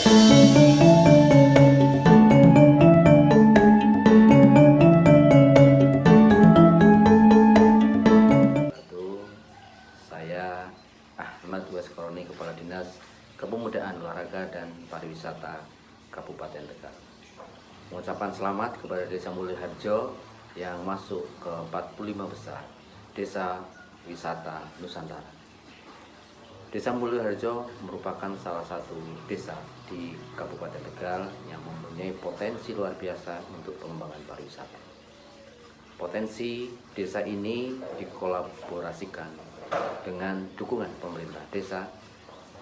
Saya Ahmad Waskoroni, Kepala Dinas Kepemudaan, Olahraga dan Pariwisata Kabupaten Tegal, mengucapkan selamat kepada Desa Mulyoharjo yang masuk ke 45 besar Desa Wisata Nusantara. Desa Mulyoharjo merupakan salah satu desa di Kabupaten Tegal yang mempunyai potensi luar biasa untuk pengembangan pariwisata. Potensi desa ini dikolaborasikan dengan dukungan pemerintah desa,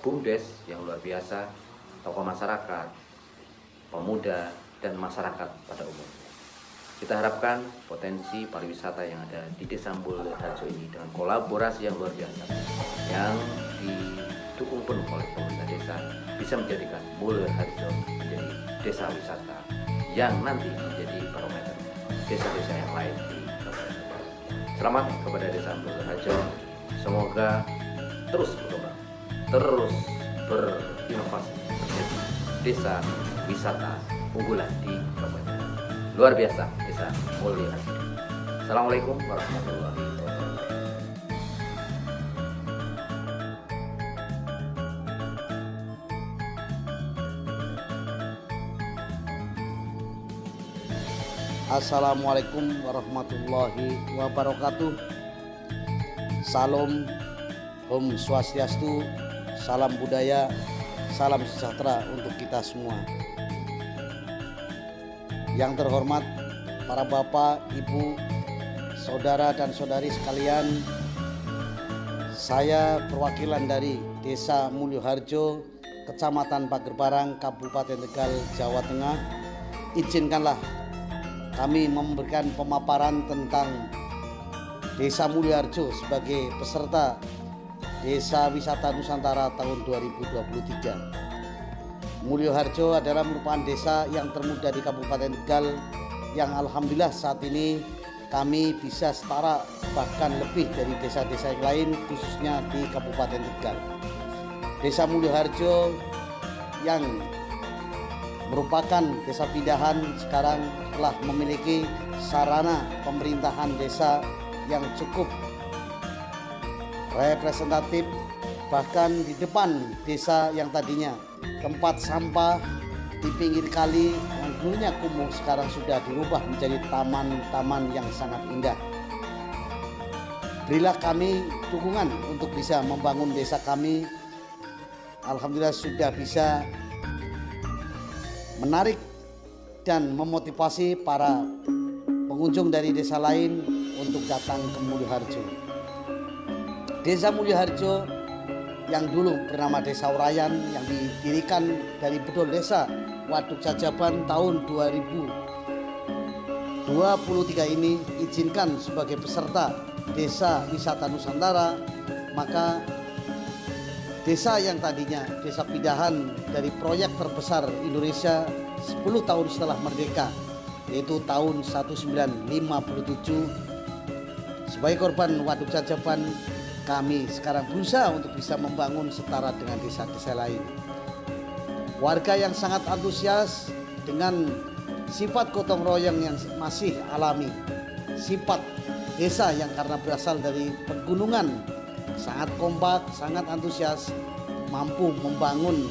BUMDes yang luar biasa, tokoh masyarakat, pemuda, dan masyarakat pada umum. Kita harapkan potensi pariwisata yang ada di Desa Mulyoharjo ini dengan kolaborasi yang luar biasa yang didukung penuh oleh pemerintah desa bisa menjadikan Mulyoharjo menjadi desa wisata yang nanti menjadi barometer desa-desa yang lain di Kabupaten Tegal. Selamat kepada Desa Mulyoharjo, semoga terus berkembang, terus berinovasi menjadi desa wisata unggulan di Kabupaten Tegal. Luar biasa Desa Mulyoharjo. Assalamualaikum warahmatullahi wabarakatuh. Assalamualaikum warahmatullahi wabarakatuh. Salam, Om Swastiastu, salam budaya, salam sejahtera untuk kita semua. Yang terhormat para bapak, ibu, saudara dan saudari sekalian, saya perwakilan dari Desa Mulyoharjo, Kecamatan Pagerparang, Kabupaten Tegal, Jawa Tengah. Izinkanlah kami memberikan pemaparan tentang Desa Mulyoharjo sebagai peserta Desa Wisata Nusantara tahun 2023. Mulyoharjo adalah merupakan desa yang termuda di Kabupaten Tegal yang alhamdulillah saat ini kami bisa setara bahkan lebih dari desa-desa yang lain khususnya di Kabupaten Tegal. Desa Mulyoharjo yang merupakan desa pindahan sekarang telah memiliki sarana pemerintahan desa yang cukup representatif. Bahkan di depan desa yang tadinya tempat sampah di pinggir kali yang dulunya kumuh sekarang sudah dirubah menjadi taman-taman yang sangat indah. Berilah kami dukungan untuk bisa membangun desa kami. Alhamdulillah sudah bisa menarik dan memotivasi para pengunjung dari desa lain untuk datang ke Mulyoharjo. Desa Mulyoharjo yang dulu bernama Desa Urayan yang didirikan dari bedol desa Waduk Cajaban tahun 2023 ini izinkan sebagai peserta Desa Wisata Nusantara. Maka desa yang tadinya desa pindahan dari proyek terbesar Indonesia 10 tahun setelah merdeka, yaitu tahun 1957, sebagai korban Waduk Cajaban, kami sekarang berusaha untuk bisa membangun setara dengan desa-desa lain. Warga yang sangat antusias dengan sifat gotong royong yang masih alami, sifat desa yang karena berasal dari pegunungan, sangat kompak, sangat antusias, mampu membangun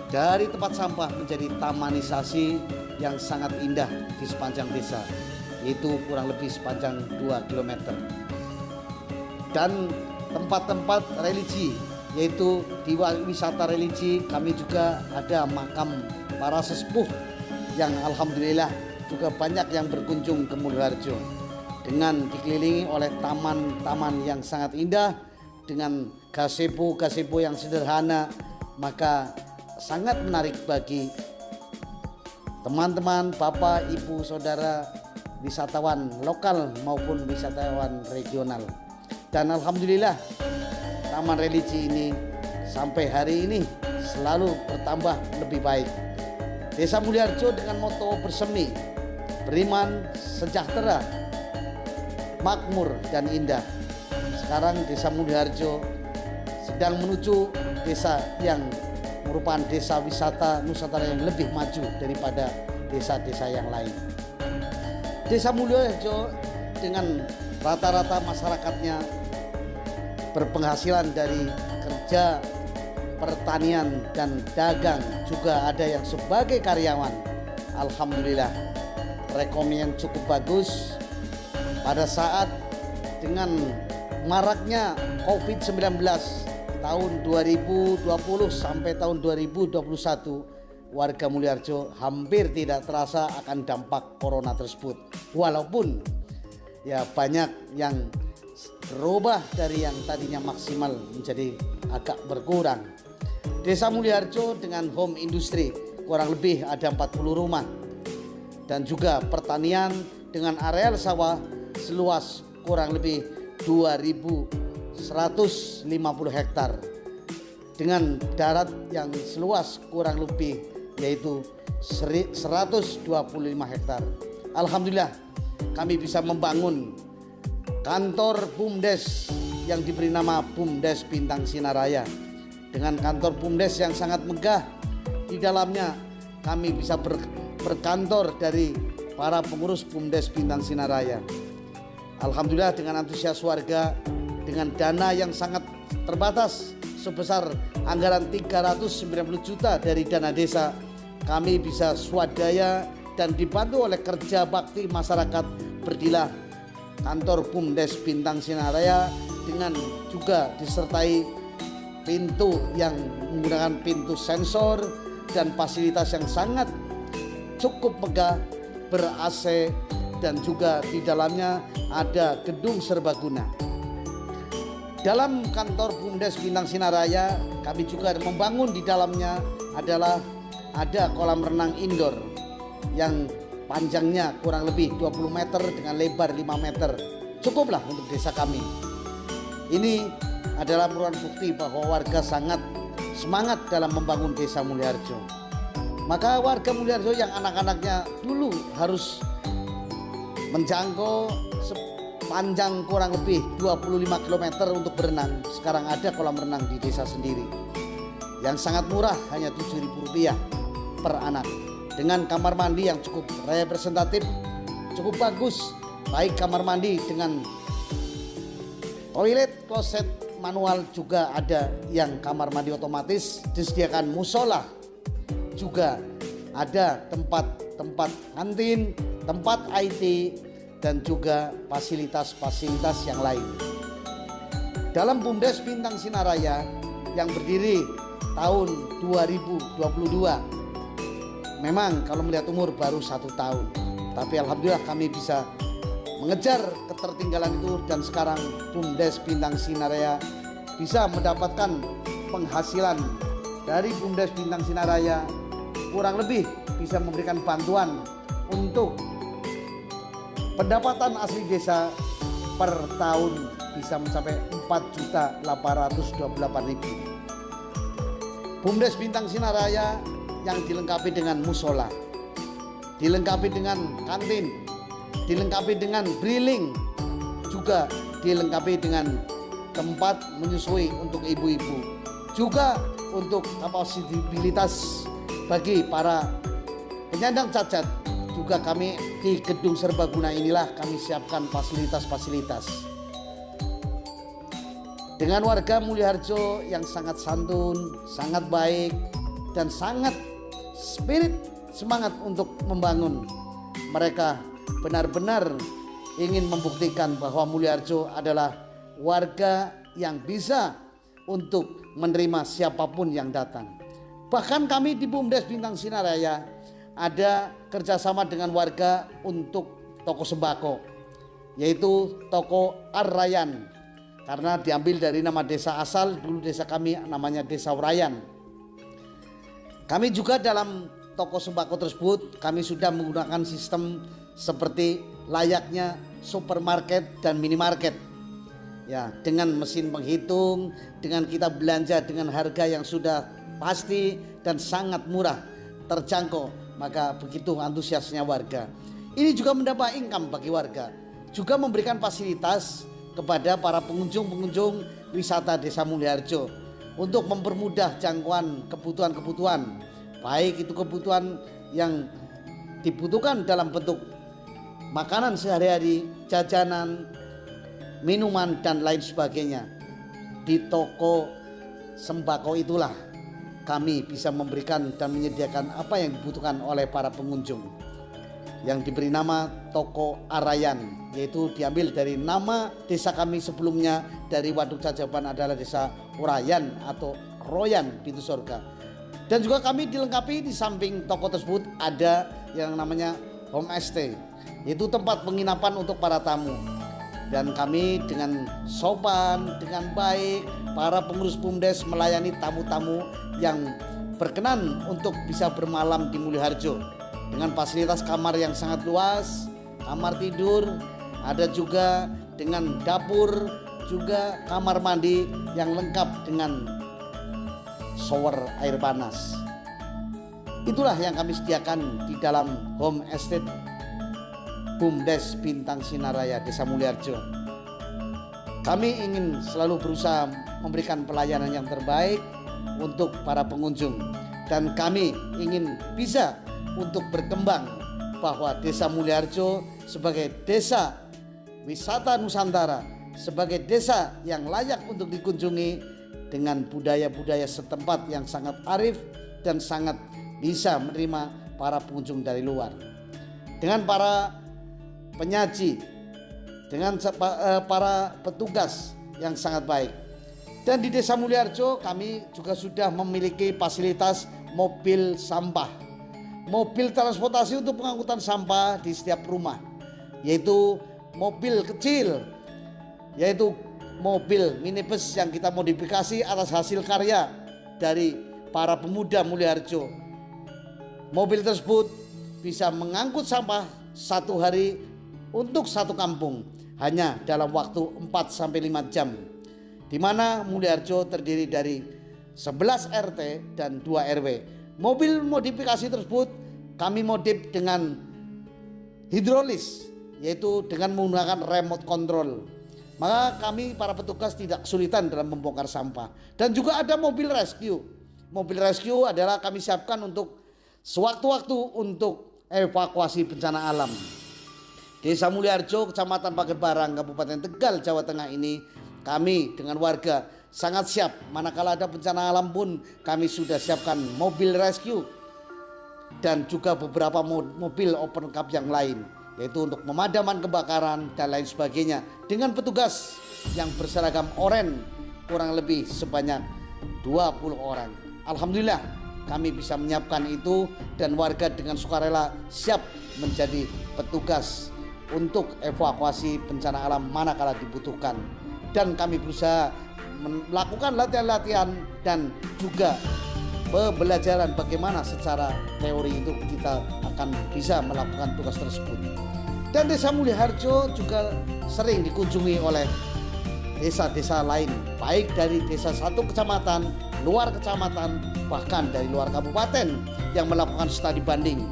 dari tempat sampah menjadi tamanisasi yang sangat indah di sepanjang desa, yaitu kurang lebih sepanjang 2 km. Dan tempat-tempat religi, yaitu di wisata religi kami juga ada makam para sesepuh yang alhamdulillah juga banyak yang berkunjung ke Mulyoharjo, dengan dikelilingi oleh taman-taman yang sangat indah dengan gazebo yang sederhana, maka sangat menarik bagi teman-teman, bapak, ibu, saudara, wisatawan lokal maupun wisatawan regional. Dan alhamdulillah taman religi ini sampai hari ini selalu bertambah lebih baik. Desa Mulyoharjo dengan moto bersemi, beriman, sejahtera, makmur dan indah. Sekarang Desa Mulyoharjo sedang menuju desa yang merupakan desa wisata Nusantara yang lebih maju daripada desa-desa yang lain. Desa Mulyoharjo dengan rata-rata masyarakatnya berpenghasilan dari kerja pertanian dan dagang, juga ada yang sebagai karyawan. Alhamdulillah, perekonomian cukup bagus pada saat dengan maraknya COVID-19 tahun 2020 sampai tahun 2021. Warga Mulyoharjo hampir tidak terasa akan dampak corona tersebut, walaupun ya banyak yang berubah dari yang tadinya maksimal menjadi agak berkurang. Desa Mulyoharjo dengan home industri kurang lebih ada 40 rumah, dan juga pertanian dengan areal sawah seluas kurang lebih 2.150 hektar, dengan darat yang seluas kurang lebih yaitu 125 hektar. Alhamdulillah, kami bisa membangun kantor BUMDes yang diberi nama BUMDes Bintang Sinaraya. Dengan kantor BUMDes yang sangat megah, di dalamnya kami bisa berkantor dari para pengurus BUMDes Bintang Sinaraya. Alhamdulillah, dengan antusias warga, dengan dana yang sangat terbatas sebesar anggaran 390 juta dari dana desa, kami bisa swadaya dan dibantu oleh kerja bakti masyarakat berdirilah kantor BUMDes Bintang Sinaraya, dengan juga disertai pintu yang menggunakan pintu sensor dan fasilitas yang sangat cukup megah, ber-AC, dan juga di dalamnya ada gedung serbaguna. Dalam kantor BUMDes Bintang Sinaraya, kami juga membangun di dalamnya adalah ada kolam renang indoor yang panjangnya kurang lebih 20 meter dengan lebar 5 meter. Cukuplah untuk desa kami. Ini adalah merupakan bukti bahwa warga sangat semangat dalam membangun desa Mulyoharjo. Maka warga Mulyoharjo yang anak-anaknya dulu harus menjangkau sepanjang kurang lebih 25 km untuk berenang, sekarang ada kolam renang di desa sendiri yang sangat murah, hanya Rp7.000 per anak, dengan kamar mandi yang cukup representatif, cukup bagus, baik kamar mandi dengan toilet, kloset manual, juga ada yang kamar mandi otomatis, disediakan musola, juga ada tempat kantin, tempat IT, dan juga fasilitas-fasilitas yang lain. Dalam BUMDes Bintang Sinaraya yang berdiri tahun 2022, memang kalau melihat umur baru 1 tahun, tapi alhamdulillah kami bisa mengejar ketertinggalan itu, dan sekarang BUMDes Bintang Sinaraya bisa mendapatkan penghasilan dari BUMDes Bintang Sinaraya kurang lebih bisa memberikan bantuan untuk pendapatan asli desa per tahun bisa mencapai 4.828.000. BUMDes Bintang Sinaraya yang dilengkapi dengan musola, dilengkapi dengan kantin, dilengkapi dengan briling, juga dilengkapi dengan tempat menyusui untuk ibu-ibu, juga untuk kapasitas bagi para penyandang cacat. Juga kami di gedung serbaguna inilah kami siapkan fasilitas-fasilitas. Dengan warga Mulyoharjo yang sangat santun, sangat baik, dan sangat spirit semangat untuk membangun, mereka benar-benar ingin membuktikan bahwa Mulyoharjo adalah warga yang bisa untuk menerima siapapun yang datang. Bahkan kami di BUMDes Bintang Sinaraya ada kerjasama dengan warga untuk toko sembako, yaitu toko Ar-Rayan, karena diambil dari nama desa asal, dulu desa kami namanya Desa Urayan. Kami juga dalam toko sembako tersebut kami sudah menggunakan sistem seperti layaknya supermarket dan minimarket, ya, dengan mesin penghitung, dengan kita belanja dengan harga yang sudah pasti dan sangat murah, terjangkau. Maka begitu antusiasnya warga. Ini juga mendapat income bagi warga, juga memberikan fasilitas kepada para pengunjung-pengunjung wisata Desa Mulyoharjo. untuk mempermudah jangkauan kebutuhan-kebutuhan, baik itu kebutuhan yang dibutuhkan dalam bentuk makanan sehari-hari, jajanan, minuman dan lain sebagainya. Di toko sembako itulah kami bisa memberikan dan menyediakan apa yang dibutuhkan oleh para pengunjung, yang diberi nama Toko Arayan, yaitu diambil dari nama desa kami sebelumnya. Dari Waduk Cacapan adalah desa Urayan atau Royan, pintu surga. Dan juga kami dilengkapi di samping toko tersebut ada yang namanya homestay, yaitu tempat penginapan untuk para tamu. Dan kami dengan sopan, dengan baik, para pengurus BUMDes melayani tamu-tamu yang berkenan untuk bisa bermalam di Mulyoharjo dengan fasilitas kamar yang sangat luas, kamar tidur, ada juga dengan dapur, juga kamar mandi yang lengkap dengan shower air panas. Itulah yang kami sediakan di dalam home estate BUMDes Bintang Sinaraya Desa Mulyoharjo. Kami ingin selalu berusaha memberikan pelayanan yang terbaik untuk para pengunjung, dan kami ingin bisa untuk berkembang bahwa Desa Mulyoharjo sebagai desa wisata Nusantara, sebagai desa yang layak untuk dikunjungi dengan budaya-budaya setempat yang sangat arif dan sangat bisa menerima para pengunjung dari luar, dengan para penyaji, dengan para petugas yang sangat baik. Dan di Desa Mulyoharjo kami juga sudah memiliki fasilitas mobil sampah, mobil transportasi untuk pengangkutan sampah di setiap rumah, yaitu mobil kecil, yaitu mobil minibus yang kita modifikasi atas hasil karya dari para pemuda Mulyoharjo. Mobil tersebut bisa mengangkut sampah satu hari untuk satu kampung hanya dalam waktu 4-5 jam, di mana Mulyoharjo terdiri dari 11 RT dan 2 RW. Mobil modifikasi tersebut kami modif dengan hidrolis, yaitu dengan menggunakan remote control. Maka kami para petugas tidak kesulitan dalam membongkar sampah. Dan juga ada mobil rescue. Mobil rescue adalah kami siapkan untuk sewaktu-waktu untuk evakuasi bencana alam. Desa Mulyoharjo, Kecamatan Pagerbarang, Kabupaten Tegal, Jawa Tengah ini, kami dengan warga sangat siap. Manakala ada bencana alam pun kami sudah siapkan mobil rescue dan juga beberapa mobil open cup yang lain, yaitu untuk pemadaman kebakaran dan lain sebagainya, dengan petugas yang berseragam oranye kurang lebih sebanyak 20 orang. Alhamdulillah kami bisa menyiapkan itu, dan warga dengan sukarela siap menjadi petugas untuk evakuasi bencana alam manakala dibutuhkan. Dan kami berusaha melakukan latihan-latihan dan juga pembelajaran bagaimana secara teori itu kita akan bisa melakukan tugas tersebut. Dan Desa Mulyoharjo juga sering dikunjungi oleh desa-desa lain, baik dari desa satu kecamatan, luar kecamatan, bahkan dari luar kabupaten yang melakukan studi banding.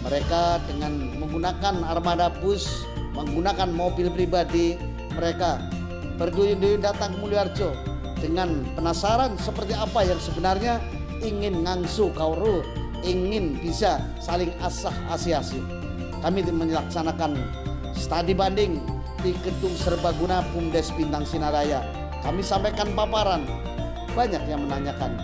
Mereka dengan menggunakan armada bus, menggunakan mobil pribadi, mereka berduyun-duyun datang ke Mulyoharjo dengan penasaran seperti apa yang sebenarnya, ingin ngangsu kauru, ingin bisa saling asah asiasi. Kami melaksanakan studi banding di Gedung Serbaguna BUMDes Bintang Sinaraya. Kami sampaikan paparan, banyak yang menanyakan,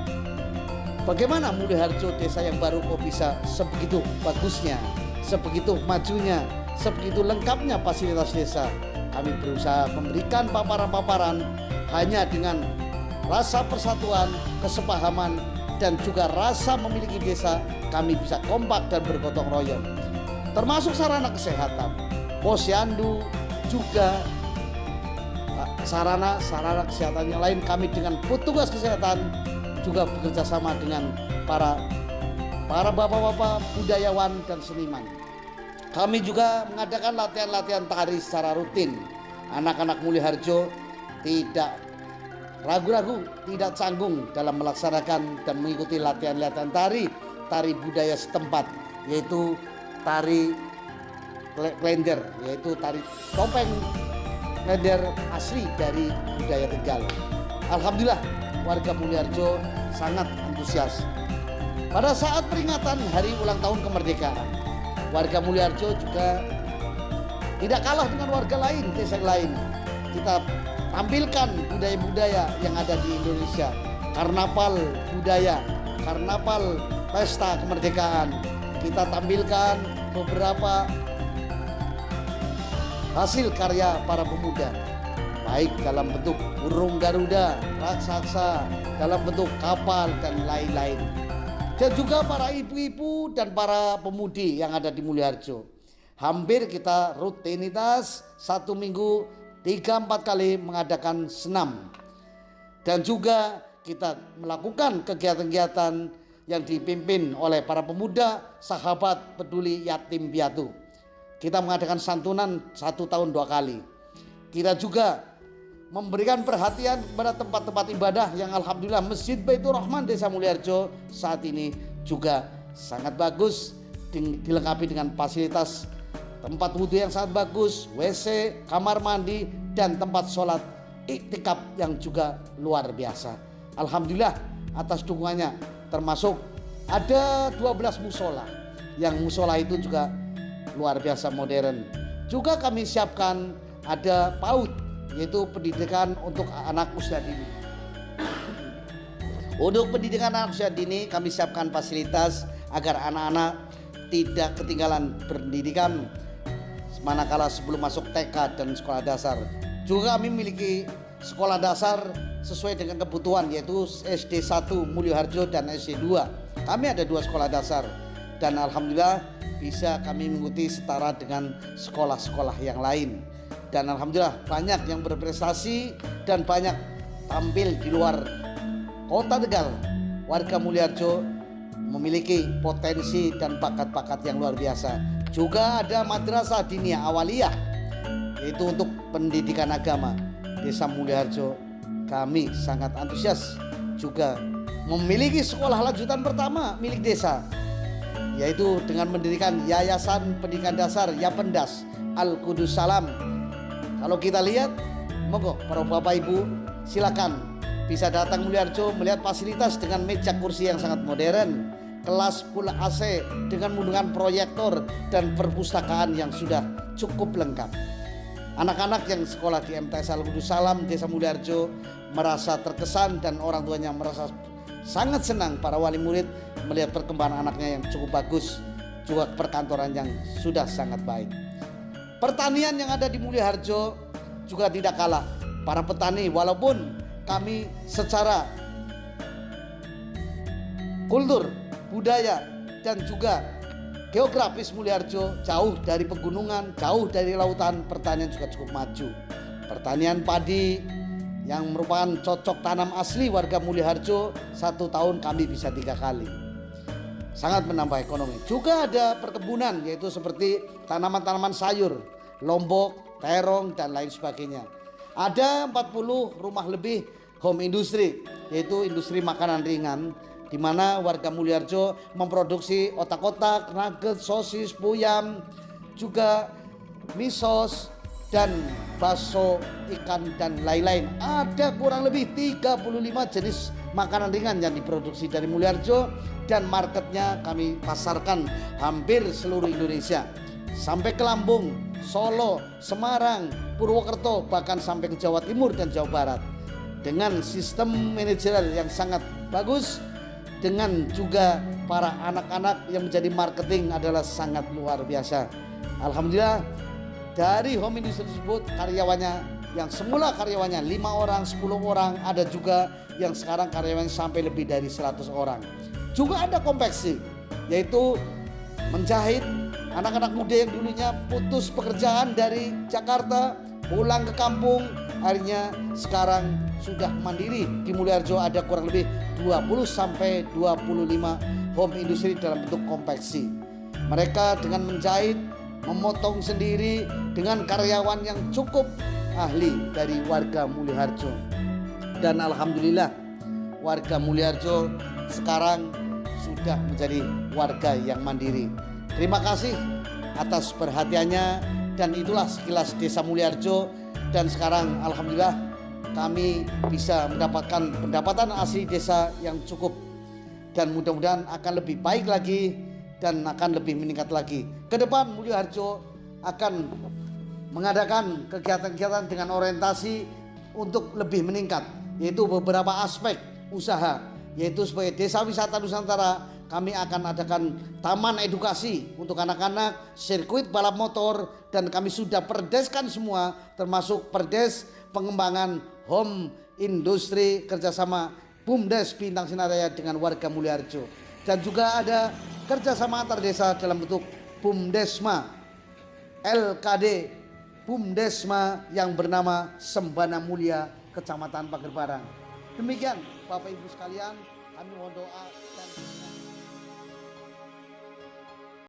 bagaimana Mulyoharjo, desa yang baru kok bisa sebegitu bagusnya, sebegitu majunya, sebegitu lengkapnya fasilitas desa. Kami berusaha memberikan paparan-paparan hanya dengan rasa persatuan, kesepahaman, dan juga rasa memiliki desa. Kami bisa kompak dan bergotong royong, termasuk sarana kesehatan, posyandu, juga sarana kesehatan yang lain. Kami dengan petugas kesehatan juga bekerja sama dengan para bapak-bapak budayawan dan seniman. Kami juga mengadakan latihan-latihan tari secara rutin. Anak-anak Mulyoharjo tidak ragu-ragu, tidak canggung dalam melaksanakan dan mengikuti latihan-latihan tari budaya setempat, yaitu tari klender, yaitu tari topeng klender asli dari budaya Tegal. Alhamdulillah warga Mulyoharjo sangat antusias. Pada saat peringatan hari ulang tahun kemerdekaan, warga Mulyoharjo juga tidak kalah dengan warga lain, desa lain. Kita tampilkan budaya-budaya yang ada di Indonesia. Karnaval budaya, karnaval pesta kemerdekaan. Kita tampilkan beberapa hasil karya para pemuda, baik dalam bentuk burung garuda, raksasa, dalam bentuk kapal dan lain-lain. Dan juga para ibu-ibu dan para pemudi yang ada di Mulyoharjo. Hampir kita rutinitas 1 minggu 3-4 kali mengadakan senam. Dan juga kita melakukan kegiatan-kegiatan yang dipimpin oleh para pemuda sahabat peduli yatim piatu. Kita mengadakan santunan 1 tahun 2 kali. Kita juga memberikan perhatian kepada tempat-tempat ibadah yang alhamdulillah Masjid Baitur Rahman Desa Mulyoharjo saat ini juga sangat bagus, dilengkapi dengan fasilitas tempat wudhu yang sangat bagus, WC, kamar mandi, dan tempat sholat iktikaf yang juga luar biasa. Alhamdulillah atas dukungannya, termasuk ada 12 musola, yang musola itu juga luar biasa modern. Juga kami siapkan ada PAUD, yaitu pendidikan untuk anak usia dini. Untuk pendidikan anak usia dini kami siapkan fasilitas agar anak-anak tidak ketinggalan pendidikan manakala sebelum masuk TK dan sekolah dasar. Juga kami memiliki sekolah dasar sesuai dengan kebutuhan, yaitu SD 1 Mulyoharjo dan SD 2. Kami ada 2 sekolah dasar dan alhamdulillah bisa kami mengikuti setara dengan sekolah-sekolah yang lain. Dan alhamdulillah banyak yang berprestasi dan banyak tampil di luar kota Tegal. Warga Mulyoharjo memiliki potensi dan bakat-bakat yang luar biasa. Juga ada madrasah diniyah awaliyah, yaitu untuk pendidikan agama. Desa Mulyoharjo kami sangat antusias juga memiliki sekolah lanjutan pertama milik desa, yaitu dengan mendirikan Yayasan Pendidikan Dasar Yapendas Al Qudus Salam. Kalau kita lihat, monggo para bapak ibu silakan bisa datang Mulyoharjo melihat fasilitas dengan meja kursi yang sangat modern, kelas full AC dengan menggunakan proyektor dan perpustakaan yang sudah cukup lengkap. Anak-anak yang sekolah di MTS Al Qudus Salam Desa Mulyoharjo merasa terkesan dan orang tuanya merasa sangat senang, para wali murid melihat perkembangan anaknya yang cukup bagus, juga perkantoran yang sudah sangat baik. Pertanian yang ada di Mulyoharjo juga tidak kalah. Para petani, walaupun kami secara kultur, budaya, dan juga geografis Mulyoharjo jauh dari pegunungan, jauh dari lautan, pertanian juga cukup maju. Pertanian padi yang merupakan cocok tanam asli warga Mulyoharjo, 1 tahun kami bisa 3 kali. Sangat menambah ekonomi. Juga ada perkebunan, yaitu seperti tanaman-tanaman sayur, lombok, terong, dan lain sebagainya. Ada 40 rumah lebih home industry, yaitu industri makanan ringan, di mana warga Mulyoharjo memproduksi otak-otak, nugget, sosis, puyam, juga misos, dan bakso, ikan, dan lain-lain. Ada kurang lebih 35 jenis makanan ringan yang diproduksi dari Mulyoharjo, dan marketnya kami pasarkan hampir seluruh Indonesia, sampai ke Lampung, Solo, Semarang, Purwokerto, bahkan sampai ke Jawa Timur dan Jawa Barat. Dengan sistem manajerial yang sangat bagus, dengan juga para anak-anak yang menjadi marketing adalah sangat luar biasa. Alhamdulillah dari home industry tersebut karyawannya yang semula karyawannya 5 orang, 10 orang, ada juga yang sekarang karyawannya sampai lebih dari 100 orang. Juga ada konveksi, yaitu menjahit. Anak-anak muda yang dulunya putus pekerjaan dari Jakarta pulang ke kampung, akhirnya sekarang sudah mandiri. Di Mulyoharjo ada kurang lebih 20 sampai 25 home industry dalam bentuk konveksi. Mereka dengan menjahit, memotong sendiri dengan karyawan yang cukup ahli dari warga Mulyoharjo. Dan alhamdulillah warga Mulyoharjo sekarang sudah menjadi warga yang mandiri. Terima kasih atas perhatiannya, dan itulah sekilas Desa Mulyoharjo. Dan sekarang alhamdulillah kami bisa mendapatkan pendapatan asli desa yang cukup, dan mudah-mudahan akan lebih baik lagi dan akan lebih meningkat lagi. Ke depan Mulyo Harjo akan mengadakan kegiatan-kegiatan dengan orientasi untuk lebih meningkat, yaitu beberapa aspek usaha, yaitu sebagai Desa Wisata Nusantara kami akan adakan taman edukasi untuk anak-anak, sirkuit balap motor, dan kami sudah perdeskan semua, termasuk perdes pengembangan home industri kerjasama BUMDes Bintang Sinaraya dengan warga Mulyo Harjo. Dan juga ada kerjasama antar desa dalam bentuk BUMDesma, LKD BUMDesma yang bernama Sembana Mulia Kecamatan Pagerparang. Demikian Bapak Ibu sekalian, kami mohon doa.